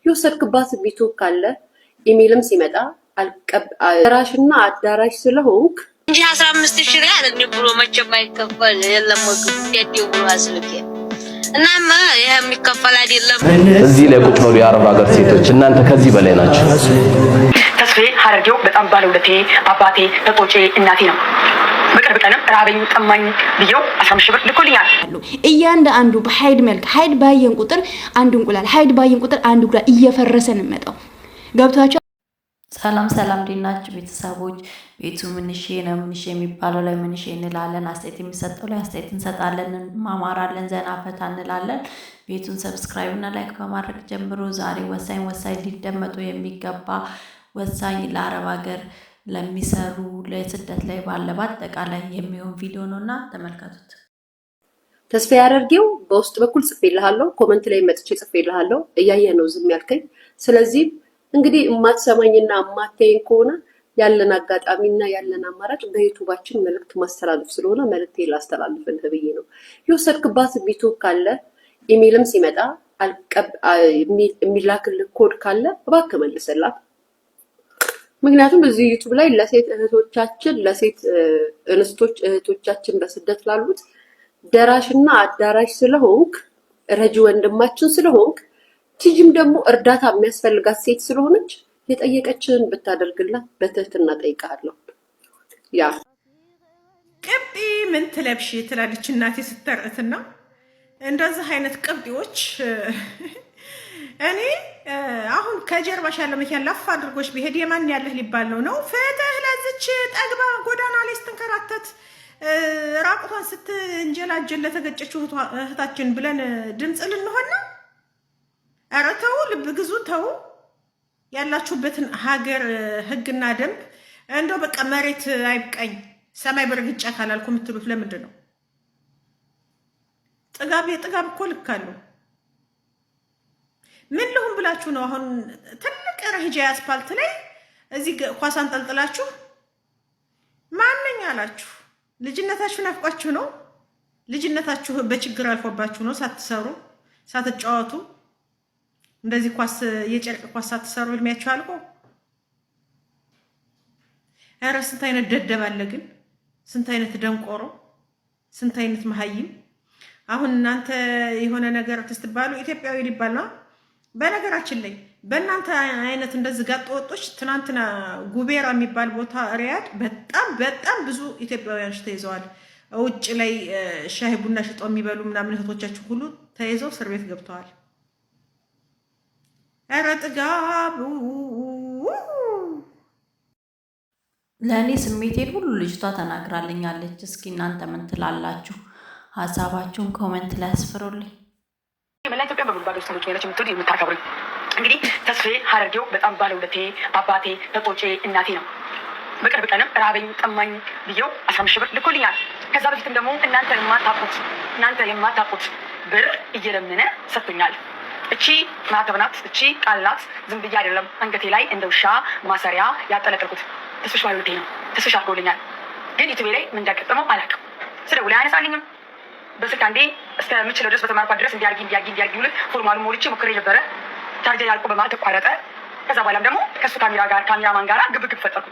የወሰድክባት ቢቱ ካለ ኢሜልም ሲመጣ አልቀበራሽና አዳራሽ ስለሆንክ እንጂ 15000 ሪያል ብሎ መቼም አይከፈል የለም ወግብ እንዴት ብሎ አስልኬ እናማ ይሄ የሚከፈል አይደለም። እዚህ ላይ ቁጭ ብለው የአረብ ሀገር ሴቶች እናንተ ከዚህ በላይ ናችሁ። ተስፋዬ ሀረርጌው በጣም ባለውለቴ አባቴ ተቆጬ እናቴ ነው። በቅርብ ቀንም ራበኝ ጠማኝ ብየው 15000 ብር ልኮልኛል። እያንዳንዱ በሀይድ መልክ ሀይድ ባየን ቁጥር አንድ እንቁላል ሀይድ ባየን ቁጥር አንድ እንቁላል እየፈረሰን መጣው ገብቷቸው። ሰላም ሰላም ዲናችሁ ቤተሰቦች ቤቱ ምንሽ ነው ምንሽ የሚባለው ላይ ምንሽ እንላለን። አስተያየት የሚሰጠው ላይ አስተያየት እንሰጣለን፣ ማማራለን፣ ዘና ፈታ እንላለን። ቤቱን ሰብስክራይብ እና ላይክ በማድረግ ጀምሮ ዛሬ ወሳኝ ሊደመጡ የሚገባ ወሳኝ ለአረብ ሀገር ለሚሰሩ ለስደት ላይ ባለ በአጠቃላይ የሚሆን ቪዲዮ ነውና ተመልከቱት። ተስፋዬ ሀረርጌው በውስጥ በኩል ጽፌልሃለሁ፣ ኮሜንት ላይ መጥቼ ጽፌልሃለሁ። እያየህ ነው ዝም ያልከኝ። ስለዚህ እንግዲህ እማትሰማኝና እማታየኝ ከሆነ ያለን አጋጣሚና ያለን አማራጭ በዩቲዩባችን መልእክት ማስተላለፍ ስለሆነ መልእክቴ ላስተላልፍልህ ብዬ ነው። የወሰድክባት ቢቱ ካለ ኢሜልም ሲመጣ የሚላክልህ ኮድ ካለ እባክህ መልስላት። ምክንያቱም እዚህ ዩቲዩብ ላይ ለሴት እህቶቻችን ለሴት እንስቶች እህቶቻችን በስደት ላሉት ደራሽና አዳራሽ ስለሆንክ ረጂ ወንድማችን ስለሆንክ ቲጂም ደግሞ እርዳታ የሚያስፈልጋት ሴት ስለሆነች የጠየቀችን ብታደርግላት በትህትና ጠይቃለሁ። ያ ቅብጢ ምን ትለብሽ ትላለች እናቴ ስተርዕትና እንደዚህ አይነት ቅብጢዎች እኔ አሁን ከጀርባሽ ያለ መኪና ላፍ አድርጎሽ ቢሄድ የማን ያለህ ሊባል ነው ፍትህ ለዝች ጠግባ ጎዳና ላይ ስትንከራተት ራቁቷን ስትንጀላጀል ለተገጨችው እህታችን ብለን ድምጽ ልንሆን ነው? ኧረ ተው፣ ልብ ግዙ፣ ተው። ያላችሁበትን ሀገር ህግና ደንብ እንደው በቃ መሬት አይብቀኝ ሰማይ በርግጫ ካላልኩ የምትሉት ለምንድን ነው? ጥጋብ እኮ ልክ አለው። ምን ልሁን ብላችሁ ነው አሁን ትልቅ ረህጃ አስፓልት ላይ እዚህ ኳስ አንጠልጥላችሁ ማንኛ አላችሁ? ልጅነታችሁ ናፍቋችሁ ነው? ልጅነታችሁ በችግር አልፎባችሁ ነው? ሳትሰሩ ሳትጫወቱ እንደዚህ ኳስ የጨርቅ ኳስ ሳትሰሩ እድሜያችሁ አልቆ? ኧረ ስንት አይነት ደደብ አለ ግን፣ ስንት አይነት ደንቆሮ፣ ስንት አይነት መሀይም። አሁን እናንተ የሆነ ነገር ትስትባሉ ኢትዮጵያዊ ሊባል ነው። በነገራችን ላይ በእናንተ አይነት እንደዚህ ጋጥ ወጦች ትናንትና ጉቤራ የሚባል ቦታ ሪያድ በጣም ብዙ ኢትዮጵያውያኖች ተይዘዋል። ውጭ ላይ ሻይ ቡና ሽጠው የሚበሉ ምናምን እህቶቻችሁ ሁሉ ተይዘው እስር ቤት ገብተዋል። ኧረ ጥጋቡ ለእኔ ስሜቴን ሁሉ ልጅቷ ተናግራልኛለች። እስኪ እናንተ ምን ትላላችሁ? ሀሳባችሁን ኮሜንት ላይ አስፍሩልኝ። መላ ኢትዮጵያ በሙሉ ሰዎች ያለች የምትወድ የምታከብሩኝ እንግዲህ ተስፋዬ ሀረርጌው በጣም ባለውለቴ አባቴ ተቆጬ እናቴ ነው። በቅርብ ቀንም ራበኝ ጠማኝ ብየው 15000 ብር ልኮልኛል። ከዛ በፊትም ደግሞ እናንተ የማታውቁት ብር እየለመነ ሰጥቶኛል። እቺ ማተብ ናት፣ እቺ ቃል ናት። ዝም ብዬ አይደለም አንገቴ ላይ እንደ ውሻ ማሰሪያ ያጠለቀልኩት። ተስፋሽ ባለውለቴ ነው። ተስፋሽ አድርጎልኛል። ግን ዩቲዩብ ላይ ምን እንዳጋጠመው አላውቅም። ስደውል አያነሳልኝም። በስልክ አንዴ እስከምችለው ድረስ በተማርኳት ድረስ እንዲያርጊ ብሎ ፎርማሉን ሞልቼ ሞክሬ ነበረ። ቻርጀር ያልቆ በማለት ተቋረጠ። ከዛ በኋላም ደግሞ ከሱ ካሜራማን ጋር ግብግብ ፈጠርኩ።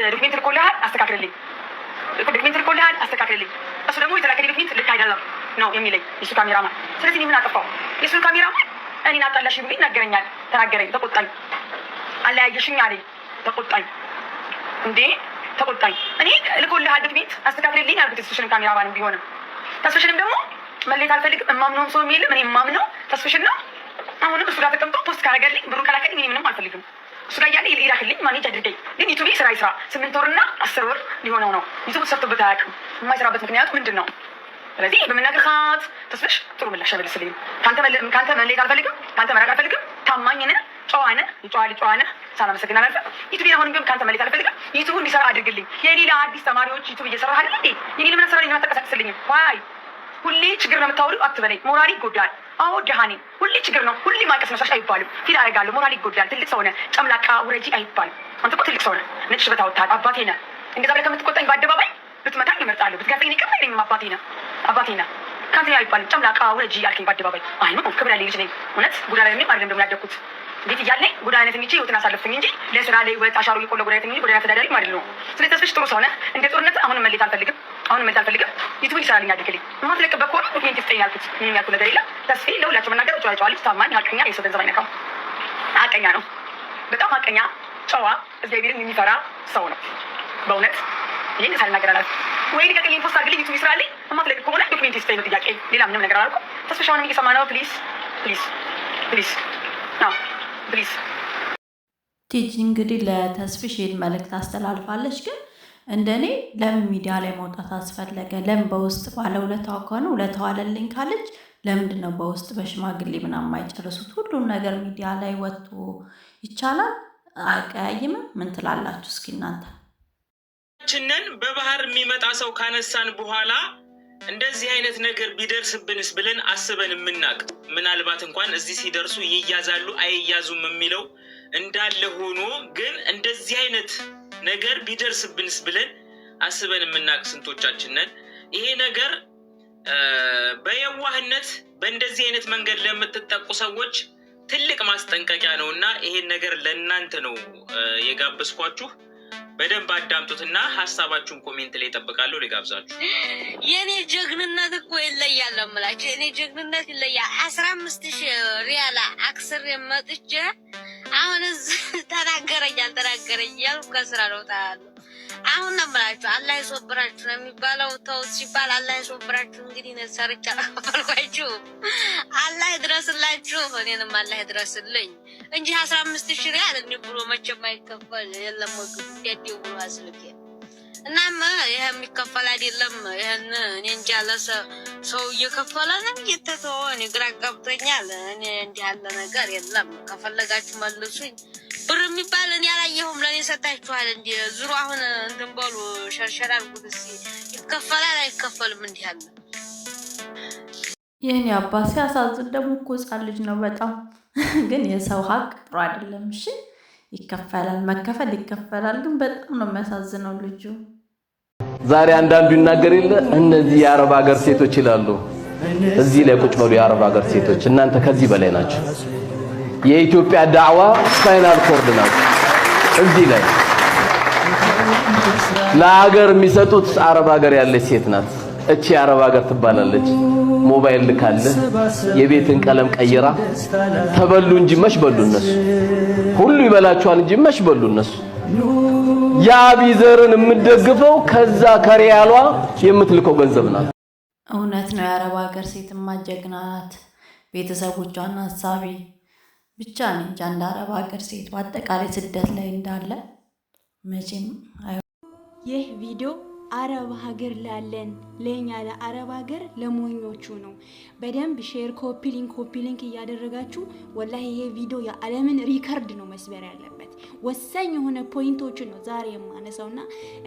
ዶክሜንት ልኮልሃል አስተካክልልኝ፣ እሱ ደግሞ የተላከልኝ ዶክሜንት ልክ አይደለም ነው የሚለኝ የሱ ካሜራማን። ስለዚህ እኔ ምን አጠፋው? የሱ ካሜራማን እኔን አጣላሽ ብሎ ይናገረኛል። ተናገረኝ፣ ተቆጣኝ፣ አለያየሽኝ አለኝ። ተቆጣኝ እኔ ልኮልሃል ዶክሜንት አስተካክልልኝ አልኩት። የሱሽን ካሜራማን ቢሆንም ተስፍሽንም ደግሞ መሌት አልፈልግም። እማምነውም ሰው የለም። እኔ የማምነው ተስፍሽን ነው። አሁንም እሱ ጋር ተቀምጦ ፖስት ካረገልኝ ብሩን ካላከልኝ እኔ ምንም አልፈልግም። እሱ ጋር ያለ ይላክልኝ ማኔጅ አድርገኝ። ግን ዩቲዩብ ስራ 8 ወርና 10 ወር ሊሆነው ነው። ዩቲዩብ ሰርቶበት አያውቅም። የማይሰራበት ምክንያቱ ምንድን ነው? ስለዚህ በመናገር ካት ተስፍሽ ጥሩ ምላሽ መልስልኝ። ካንተ መሌት አልፈልግም፣ ካንተ መራቅ አልፈልግም። ታማኝ ነህ፣ ጨዋ ነህ፣ ጨዋ ነህ። ሳላመሰግን አላልፍም። ዩቲዩብ አሁንም ግን ካንተ መሌት አልፈልግም። ዩቲዩብ እንዲሰራ አድርግልኝ። የሌላ አዲስ ተማሪዎች ዩቲዩብ እየሰራህ አይደል እንዴ? የኔ ምን አሰራልኝ? አትቀሳቅስልኝ። ዋይ ሁሌ ችግር ነው የምታወሪው አትበለኝ። ሞራል ይጎዳል። አዎ ደሃኔ ሁሌ ችግር ነው። ሁሌ ማልቀስ መስራሽ አይባልም። ፊት አደርጋለሁ። ሞራል ይጎዳል። ትልቅ ሰው ነህ። ጨምላቃ ውረጂ አይባልም። አንተ እኮ ትልቅ ሰው ነህ። ነጭ ሽበት አወጣህ። አባቴ ነህ። እንደዛ ብለህ ከምትቆጣኝ በአደባባይ ብትመታኝ እመርጣለሁ። ብትገርፈኝ ይቅር አይለኝም። አባቴ ነህ። ካንተ አይባልም ጨምላቃ ወጂ አልከኝ በአደባባይ። አይ ነው ክብር ያለኝ ልጅ ነኝ እውነት ጉዳ ላይ ምንም አይደለም ደግሞ ያደኩት ቤት እያለኝ ጉዳ አይነት እንጂ ህይወትን አሳለፍኩኝ እንጂ ለስራ ላይ ወጣ አሻሩ ይቆለ ጉዳ አይነት እንጂ ጉዳ ተዳዳሪ ማለት ነው። ስለዚህ ተስፍሽ ጥሩ ሰው ነህ። እንደ ጦርነት አሁንም መለየት አልፈልግም። ዩቲዩብ ይሰራልኝ አድርግልኝ ማለት ለቀበኩ ነው ዶክመንት ይስጠኝ ያልኩት ምንም ያልኩት ነገር የለም። ተስፌ ለሁላችሁ መናገር ጨዋጭዋል ታማኝ ሀቀኛ የሰው ገንዘብ አይነካም። ሀቀኛ ነው በጣም ሀቀኛ ጨዋ እግዚአብሔርን የሚፈራ ሰው ነው በእውነት ይሄን ሳልናገር አላልኩም። ወይ ልቀቅልኝ ፖስት አድርግልኝ ዩቲዩብ ይስራልኝ እማትለቅ ከሆነ ዶክመንት ይስጠኝ ነው ጥያቄ ሌላ ምንም ነገር አላልኩም። ተስፍሽ አሁንም እየሰማ ነው ፕሊዝ ነው ፕሊዝ ቲጂ እንግዲህ ለተስፍሽ መልእክት አስተላልፋለች። ግን እንደኔ ለምን ሚዲያ ላይ መውጣት አስፈለገ? ለምን በውስጥ ባለውለታዋ ከሆነ ውለታዋ አለልኝ ካለች ለምንድን ነው በውስጥ በሽማግሌ ምናምን የማይጨርሱት? ሁሉም ነገር ሚዲያ ላይ ወጥቶ ይቻላል። አቀያይምም ምን ትላላችሁ እስኪ እናንተ? ችነን በባህር የሚመጣ ሰው ካነሳን በኋላ እንደዚህ አይነት ነገር ቢደርስብንስ ብለን አስበን የምናቅ ምናልባት እንኳን እዚህ ሲደርሱ ይያዛሉ አይያዙም የሚለው እንዳለ ሆኖ ግን እንደዚህ አይነት ነገር ቢደርስብንስ ብለን አስበን የምናቅ ስንቶቻችን ነን? ይሄ ነገር በየዋህነት በእንደዚህ አይነት መንገድ ለምትጠቁ ሰዎች ትልቅ ማስጠንቀቂያ ነውና ይሄን ነገር ለእናንተ ነው የጋበዝኳችሁ። በደንብ አዳምጡትና ሀሳባችሁን ኮሜንት ላይ ተጠብቃለሁ። ልጋብዛችሁ። የኔ ጀግንነት እኮ ይለያል እምላችሁ። የኔ ጀግንነት ይለያል። 15,000 ሪያል አክስር መጥቼ አሁን ተናገረኝ አልተናገረኝ ያልኩ ከስራ ነው ታያለሁ። አሁን ነው የምላችሁ አላህ ይሶብራችሁ ነው የሚባለው። ተውት ሲባል አላህ ይሶብራችሁ። እንግዲህ ነው ሰርቻ አልኳችሁ። አላህ ይድረስላችሁ፣ እኔንም አላህ ይድረስልኝ እንጂ 15,000 ሪያል ብሎ መቼም አይከፈል የለም ወግቡ እንዴት ብሎ አስልኬ እናማ ይሄ የሚከፈል አይደለም። ይሄን እኔ እንጃ ሰው እየከፈለ ነው እየተተወ እኔ ግራ ገብቶኛል። እኔ እንዲህ ያለ ነገር የለም። ከፈለጋችሁ መልሱኝ። ብር የሚባል እኔ አላየሁም። ለእኔ ሰጣችኋል እንዲ ዙሩ አሁን እንትን በሉ ሸርሸር አድርጉት እስኪ። ይከፈላል አይከፈልም እንዲህ ያለ የኔ አባት ሲያሳዝን። ደግሞ እኮ ሕፃን ልጅ ነው በጣም ግን የሰው ሀቅ ጥሩ አይደለም። እሺ ይከፈላል፣ መከፈል ይከፈላል። ግን በጣም ነው የሚያሳዝነው ልጁ። ዛሬ አንዳንዱ ይናገር የለ እነዚህ የአረብ ሀገር ሴቶች ይላሉ። እዚህ ላይ ቁጭ በሉ የአረብ ሀገር ሴቶች፣ እናንተ ከዚህ በላይ ናቸው። የኢትዮጵያ ዳዕዋ ስፓይናል ኮርድ ናቸው። እዚህ ላይ ለሀገር የሚሰጡት አረብ ሀገር ያለች ሴት ናት። እቺ የአረብ ሀገር ትባላለች። ሞባይል ልካለ የቤትን ቀለም ቀይራ ተበሉ እንጂ መች በሉ እነሱ። ሁሉ ይበላቸዋል እንጂ መች በሉ እነሱ። የአቢዘርን የምትደግፈው ከዛ ከሪያሏ የምትልከው ገንዘብ ናት። እውነት ነው። የአረብ ሀገር ሴትማ ጀግና ናት። ቤተሰቦቿን ሀሳቢ ብቻ ነው እንጂ አንድ አረብ ሀገር ሴት በአጠቃላይ ስደት ላይ እንዳለ መቼም ይህ ቪዲዮ አረብ ሀገር ላለን ለኛ ለአረብ ሀገር ለሞኞቹ ነው። በደንብ ሼር ኮፒ ሊንክ እያደረጋችሁ ወላሂ ይሄ ቪዲዮ የዓለምን ሪከርድ ነው መስበር ያለበት። ወሳኝ የሆነ ፖይንቶችን ነው ዛሬ የማነሳውና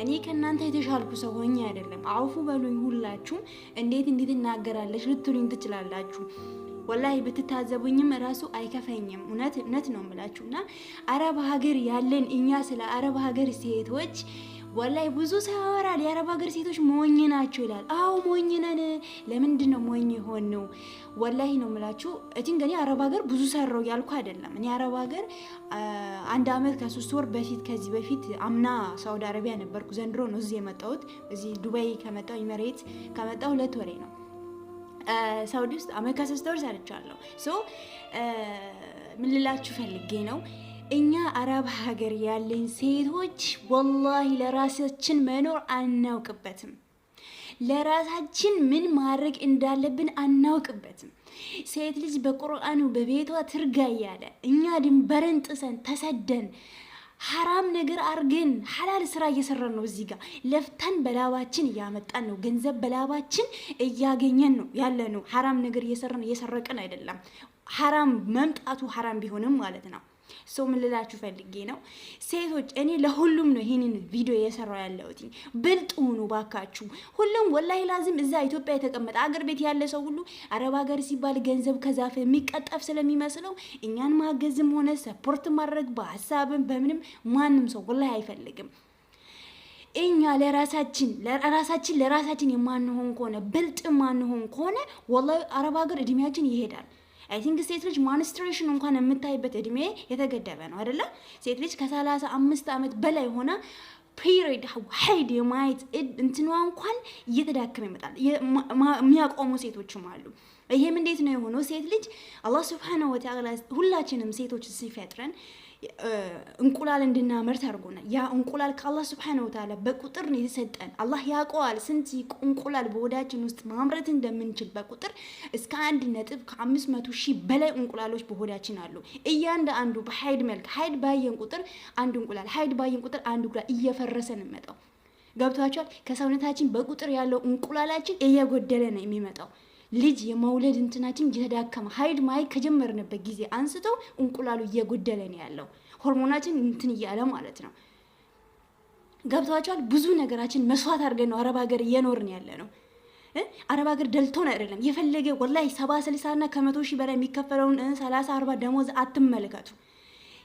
እኔ ከናንተ የተሻልኩ ሰው ሆኜ አይደለም። አውፉ በሉኝ ሁላችሁም። እንዴት እናገራለች ልትሉኝ ትችላላችሁ። ወላሂ ብትታዘቡኝም ራሱ አይከፈኝም። እውነት ነው የምላችሁና አረብ ሀገር ያለን እኛ ስለ አረብ ሀገር ሴቶች ወላሂ ብዙ ሰው ያወራል። የአረብ ሀገር ሴቶች ሞኝ ናቸው ይላል። አዎ ሞኝ ነን። ለምንድን ነው ሞኝ የሆነው? ወላሂ ነው የምላችሁ። እኔ አረብ ሀገር ብዙ ሰራው ያልኩ አይደለም። እኔ አረብ ሀገር 1 አመት ከ3 ወር በፊት ከዚህ በፊት አምና ሳውዲ አረቢያ ነበርኩ። ዘንድሮ ነው እዚህ የመጣሁት። እዚህ ዱባይ ከመጣሁ ኢሚሬት ከመጣሁ 2 ወሬ ነው። ሳውዲ ውስጥ አመት ከ3 ወር ሰርቻለሁ። ምን ልላችሁ ፈልጌ ነው እኛ አረብ ሀገር ያለን ሴቶች ወላሂ ለራሳችን መኖር አናውቅበትም። ለራሳችን ምን ማድረግ እንዳለብን አናውቅበትም። ሴት ልጅ በቁርአኑ በቤቷ ትርጋ እያለ እኛ ድንበርን ጥሰን ተሰደን ሐራም ነገር አርገን ሐላል ስራ እየሰራን ነው። እዚህ ጋር ለፍተን በላባችን እያመጣን ነው። ገንዘብ በላባችን እያገኘን ነው ያለ ነው። ሐራም ነገር እየሰረቅን አይደለም። ሐራም መምጣቱ ሐራም ቢሆንም ማለት ነው። ምን ልላችሁ ፈልጌ ነው ሴቶች፣ እኔ ለሁሉም ነው ይሄንን ቪዲዮ እየሰራው ያለሁት። ብልጥ ሁኑ ባካችሁ። ሁሉም ወላሂ ላዝም እዛ ኢትዮጵያ የተቀመጠ አገር ቤት ያለ ሰው ሁሉ አረብ ሀገር ሲባል ገንዘብ ከዛፍ የሚቀጠፍ ስለሚመስለው እኛን ማገዝም ሆነ ሰፖርት ማድረግ በሀሳብም በምንም ማንም ሰው ወላሂ አይፈልግም። እኛ ለራሳችን የማንሆን ከሆነ ብልጥ የማንሆን ከሆነ ወላሂ አረብ ሀገር እድሜያችን ይሄዳል። አይ ቲንክ ሴት ልጅ ማንስትሬሽን እንኳን የምታይበት እድሜ የተገደበ ነው አይደለ? ሴት ልጅ ከ35 ዓመት በላይ ሆና ፒሪድ ሀይድ የማየት እንትኗ እንኳን እየተዳከመ ይመጣል። የሚያቆሙ ሴቶችም አሉ። ይሄም እንዴት ነው የሆነው? ሴት ልጅ አላህ ሱብሓነሁ ወተዓላ ሁላችንም ሴቶች ሲፈጥረን እንቁላል እንድናመርት አድርጎናል። ያ እንቁላል ከአላህ ሱብሓነሁ ወተዓላ በቁጥር ነው የተሰጠን። አላህ ያውቀዋል ስንት እንቁላል በሆዳችን ውስጥ ማምረት እንደምንችል በቁጥር እስከ 1.500,000 በላይ እንቁላሎች በሆዳችን አሉ። እያንዳንዱ በሀይድ መልክ ሀይድ ባየን ቁጥር አንድ እንቁላል ሀይድ ባየን ቁጥር አንድ እንቁላል እየፈረሰ ነው የሚመጣው። ገብቷቸዋል? ከሰውነታችን በቁጥር ያለው እንቁላላችን እየጎደለ ነው የሚመጣው። ልጅ የመውለድ እንትናችን እየተዳከመ ሀይድ ማየት ከጀመርንበት ጊዜ አንስቶ እንቁላሉ እየጎደለ ነው ያለው። ሆርሞናችን እንትን እያለ ማለት ነው። ገብቷቸዋል? ብዙ ነገራችን መስዋዕት አድርገን ነው አረብ ሀገር እየኖርን ያለ ነው። አረብ ሀገር ደልቶን አይደለም። የፈለገ ወላሂ 70-60 እና ከ100,000 በላይ የሚከፈለውን 30-40 ደሞዝ አትመለከቱ።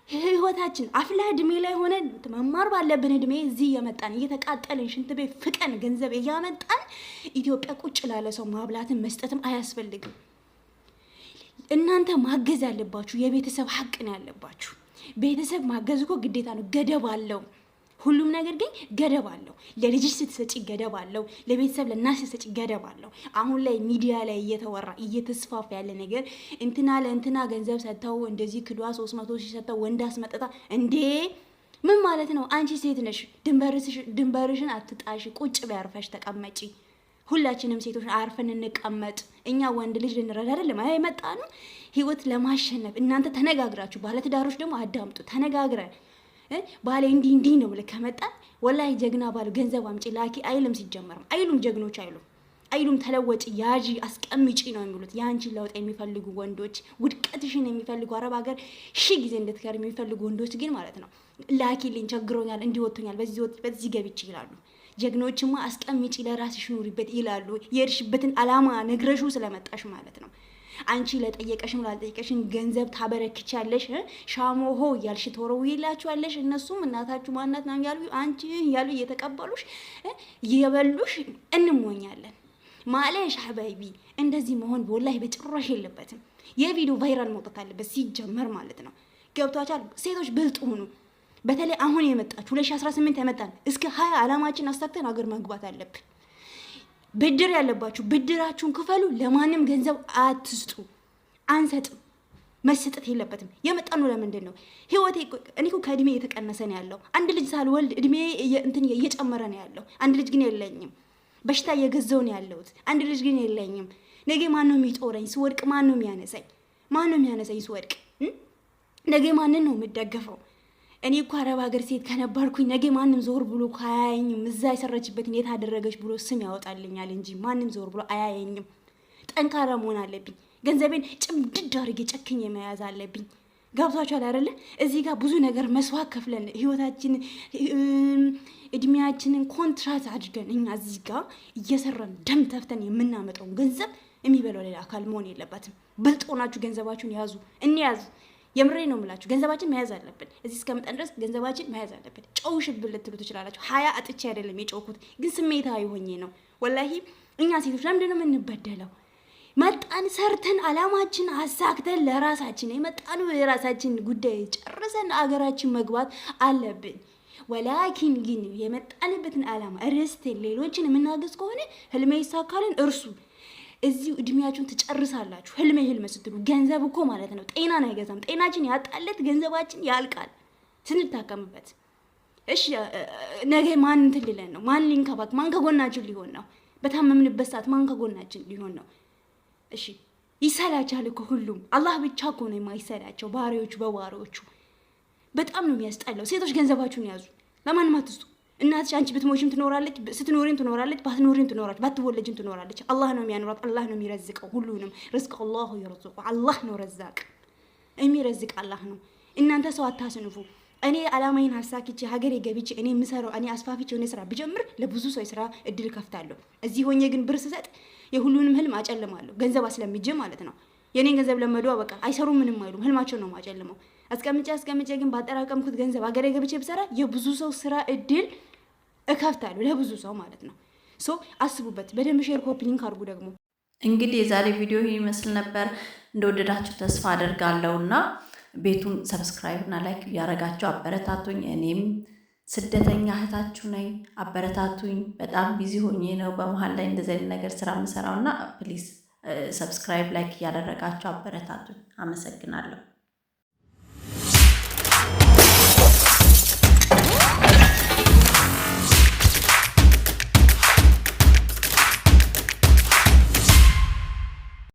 ህይወታችን አፍላ እድሜ ላይ ሆነ መማር ባለብን እድሜ እዚህ እየመጣን እየተቃጠልን ሽንት ቤት ፍቀን ገንዘብ እያመጣን ኢትዮጵያ ቁጭ ላለ ሰው ማብላትን መስጠትም አያስፈልግም። እናንተ ማገዝ ያለባችሁ የቤተሰብ ሀቅ ነው ያለባችሁ። ቤተሰብ ማገዝ እኮ ግዴታ ነው፣ ገደብ አለው። ሁሉም ነገር ግን ገደብ አለው። ለልጅሽ ስትሰጪ ገደብ አለው። ለቤተሰብ ለናስ ስትሰጪ ገደብ አለው። አሁን ላይ ሚዲያ ላይ እየተወራ እየተስፋፋ ያለ ነገር እንትና ለእንትና ገንዘብ ሰጥተው እንደዚህ ክዷ 300,000 ሰጥተው ወንድ አስመጣታ እንዴ! ምን ማለት ነው? አንቺ ሴት ነሽ፣ ድንበርሽን አትጣሽ፣ ቁጭ ቢያርፈሽ ተቀመጪ። ሁላችንም ሴቶች አርፈን እንቀመጥ። እኛ ወንድ ልጅ ልንረዳ አይደለም የመጣ ነው ህይወት ለማሸነፍ። እናንተ ተነጋግራችሁ፣ ባለትዳሮች ደግሞ አዳምጡ። ተነጋግረን ባሌ እንዲህ ነው ብለህ ከመጣን ወላሂ ጀግና ባሉ ገንዘብ አምጪ ላኪ አይልም። ሲጀመርም አይሉም፣ ጀግኖች አይሉም። ተለወጪ፣ ያዢ፣ አስቀምጪ ነው የሚሉት። የአንቺን ለውጥ የሚፈልጉ ወንዶች፣ ውድቀትሽን የሚፈልጉ አረብ ሀገር ጊዜ እንድትከር የሚፈልጉ ወንዶች ግን ማለት ነው ላኪልኝ፣ ቸግሮኛል፣ እንዲወጡኛል፣ በዚህ ገብቼ ይላሉ። ጀግኖችማ አስቀምጪ፣ ለራስሽ ኑሪበት ይላሉ። የሄድሽበትን አላማ ነግረሹ ስለመጣሽ ማለት ነው። አንቺ ለጠየቀሽም ላልጠየቀሽም ገንዘብ ታበረክቻለሽ፣ ሻሞሆ ያልሽ ተወረውይላችኋለሽ። እነሱም እናታችሁ ማናት ነው ያሉ አንቺ ያሉ እየተቀበሉሽ እየበሉሽ እንሞኛለን። ማለሽ ሐባይቢ እንደዚህ መሆን ወላሂ በጭራሽ የለበትም። የቪዲዮ ቫይራል መውጣት አለበት ሲጀመር ማለት ነው። ገብቷችኋል? ሴቶች ብልጥ ሁኑ። በተለይ አሁን የመጣችሁ 2018 ያመጣን እስከ 20 አላማችን አሳክተን ሀገር መግባት አለብን። ብድር ያለባችሁ ብድራችሁን ክፈሉ። ለማንም ገንዘብ አትስጡ፣ አንሰጥም። መሰጠት የለበትም። የመጣኑ ለምንድን ነው? ህይወቴ እኔ እኮ ከእድሜ እየተቀነሰ ነው ያለው። አንድ ልጅ ሳልወልድ እድሜ እንትን እየጨመረ ነው ያለው። አንድ ልጅ ግን የለኝም። በሽታ እየገዛው ነው ያለሁት። አንድ ልጅ ግን የለኝም። ነገ ማን ነው የሚጦረኝ? ስወድቅ ማን ነው የሚያነሳኝ? ማን ነው የሚያነሳኝ ስወድቅ? ነገ ማንን ነው የምደገፈው? እኔ እኮ አረብ ሀገር ሴት ከነበርኩኝ ነገ ማንም ዞር ብሎ አያየኝም። እዛ የሰረችበትን የት አደረገች ብሎ ስም ያወጣልኛል እንጂ ማንም ዞር ብሎ አያየኝም። ጠንካራ መሆን አለብኝ። ገንዘቤን ጭምድድ አድርጌ ጨክኜ መያዝ አለብኝ። ገብቷችኋል አይደለ? እዚህ ጋር ብዙ ነገር መስዋዕት ከፍለን ህይወታችን እድሜያችንን ኮንትራት አድርገን እኛ እዚህ ጋር እየሰራን ደም ተፍተን የምናመጣውን ገንዘብ የሚበላው ሌላ አካል መሆን የለበትም። ብልጥ ሆናችሁ ገንዘባችሁን ያዙ፣ እንያዝ። የምሬ ነው የምላችሁ። ገንዘባችን መያዝ አለብን። እዚህ እስከመጣን ድረስ ገንዘባችን መያዝ አለብን። ጨውሽብን ልትሉ ትችላላችሁ። 20 አጥቼ አይደለም የጨውኩት፣ ግን ስሜታዊ ሆኜ ነው። ወላሂ እኛ ሴቶች ለምንድን ነው የምንበደለው? መጣን ሰርተን አላማችን አሳክተን ለራሳችን የመጣኑ የራሳችን ጉዳይ ጨርሰን አገራችን መግባት አለብን። ወላኪን ግን የመጣንበትን አላማ ርስተን ሌሎችን የምናገዝ ከሆነ ህልሜ ይሳካልን እርሱ እዚሁ እድሜያችሁን ትጨርሳላችሁ። ህልም ስትሉ ገንዘብ እኮ ማለት ነው ጤናን አይገዛም። ጤናችን ያጣለት ገንዘባችን ያልቃል ስንታከምበት። እሺ ነገ ማን እንትን ሊለን ነው? ማን ሊንከባክ? ማን ከጎናችን ሊሆን ነው? በታመምንበት ሰዓት ማን ከጎናችን ሊሆን ነው? እሺ ይሰላቻል እኮ ሁሉም። አላህ ብቻ እኮ ነው የማይሰላቸው ባሪዎቹ በባሪዎቹ። በጣም ነው የሚያስጠላው። ሴቶች ገንዘባችሁን ያዙ፣ ለማንም አትስጡ። እናትሽ አንቺ ብትሞሽም ትኖራለች፣ ስትኖሪም ትኖራለች፣ ባትኖሪም ትኖራለች፣ ባትወለጅም ትኖራለች። አላህ ነው የሚያኖራት፣ አላህ ነው የሚረዝቀው ሁሉንም። ርዝቅ አላሁ ይርዝቁ፣ አላህ ነው ረዛቅ፣ የሚረዝቅ አላህ ነው። እናንተ ሰው አታስንፉ። እኔ አላማዬን ሀሳክቼ ሀገሬ ገብቼ እኔ የምሰራው እኔ አስፋፊቼ የሆነ ስራ ብጀምር ለብዙ ሰው የስራ እድል ከፍታለሁ። እዚህ ሆኜ ግን ብር ስሰጥ የሁሉንም ህልም አጨልማለሁ። ገንዘብ አስለምጄ ማለት ነው። የኔን ገንዘብ ለመዱ በቃ አይሰሩም፣ ምንም አይሉም። ህልማቸው ነው ማጨልመው። አስቀምጬ ግን ባጠራቀምኩት ገንዘብ ሀገሬ ገብቼ ብሰራ የብዙ ሰው ስራ እድል እከፍታለሁ ለብዙ ሰው ማለት ነው። ሶ አስቡበት በደንብ ሼር ኮፒ ሊንክ አድርጉ። ደግሞ እንግዲህ የዛሬ ቪዲዮ ይመስል ነበር። እንደወደዳችሁ ተስፋ አደርጋለሁና ቤቱን ሰብስክራይብ እና ላይክ እያደረጋችሁ አበረታቱኝ። እኔም ስደተኛ እህታችሁ ነኝ፣ አበረታቱኝ። በጣም ቢዚ ሆኜ ነው በመሀል ላይ እንደዚህ አይነት ነገር ስራ የምሰራውና ፕሊዝ ሰብስክራይብ ላይክ እያደረጋችሁ አበረታቱኝ። አመሰግናለሁ።